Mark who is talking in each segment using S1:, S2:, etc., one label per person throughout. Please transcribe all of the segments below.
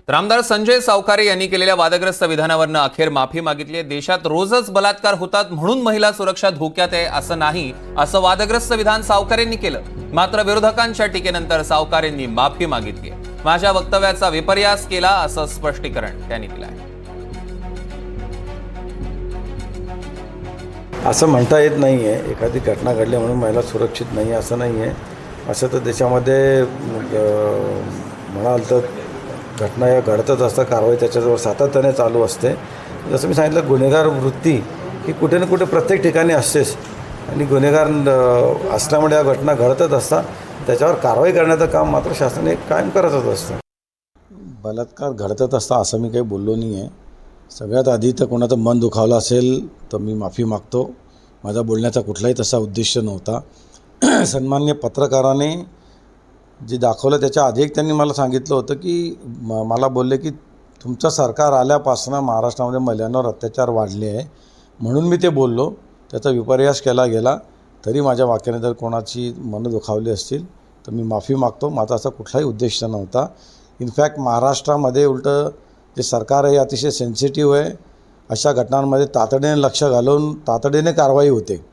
S1: तर आमदार संजय सावकारे यांनी केलेल्या वादग्रस्त विधानावरनं अखेर माफी मागितली आहे। देशात रोजच बलात्कार होतात म्हणून महिला सुरक्षा धोक्यात आहे असं नाही, असं वादग्रस्त विधान सावकारेंनी केलं। मात्र विरोधकांच्या टीकेनंतर सावकारेंनी माफी मागितली आहे। माझ्या वक्तव्याचा विपर्यास केला असं स्पष्टीकरण त्यांनी दिलं आहे।
S2: असं म्हणता येत नाही आहे, एखादी घटना घडली म्हणून महिला सुरक्षित नाही असं नाही आहे। असं तर देशामध्ये म्हणाल तर घटना या घडतच असतात, कारवाई त्याच्याजवळ सातत्याने चालू असते। जसं मी सांगितलं, गुन्हेगार वृत्ती ही कुठे ना कुठे प्रत्येक ठिकाणी असतेच आणि गुन्हेगार असल्यामुळे या घटना घडतच असतात। त्याच्यावर कारवाई करण्याचं काम मात्र शासनाने कायम करतच असतं। बलात्कार घडतच असता असं मी काही बोललो नाही आहे। सगळ्यात आधी तर कोणाचं मन दुखावलं असेल तर मी माफी मागतो। माझा बोलण्याचा कुठलाही तसा उद्देश नव्हता। सन्माननीय पत्रकाराने जे दाखवलं त्याच्या आधी एक त्यांनी मला सांगितलं होतं की मला बोलले की तुमचं सरकार आल्यापासून महाराष्ट्रामध्ये महिलांवर अत्याचार वाढले आहे म्हणून मी ते बोललो। त्याचा विपर्यास केला गेला, तरी माझ्या वाक्याने जर कोणाची मनं दुखावली असतील तर मी माफी मागतो। माझा असा कुठलाही उद्देश नव्हता। इनफॅक्ट महाराष्ट्रामध्ये उलटं जे सरकार आहे अतिशय सेन्सिटिव्ह आहे। अशा घटनांमध्ये तातडीने लक्ष घालून तातडीने कारवाई होते।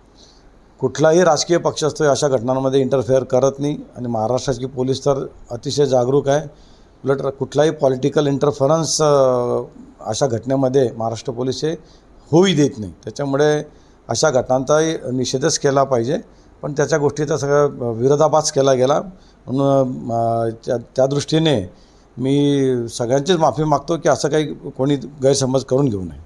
S2: कुठलाही राजकीय पक्ष असतो अशा घटनांमध्ये इंटरफेअर करत नाही आणि महाराष्ट्राची पोलीस तर अतिशय जागरूक आहे। उलट कुठलाही पॉलिटिकल इंटरफरन्स अशा घटनेमध्ये महाराष्ट्र पोलीस हे होऊ देत नाही। त्याच्यामुळे अशा घटनांचाही निषेधच केला पाहिजे, पण त्याच्या गोष्टीचा सगळा विरोधाभास केला गेला म्हणून त्या दृष्टीने मी सगळ्यांचीच माफी मागतो की असं काही कोणी गैरसमज करून घेऊ नये।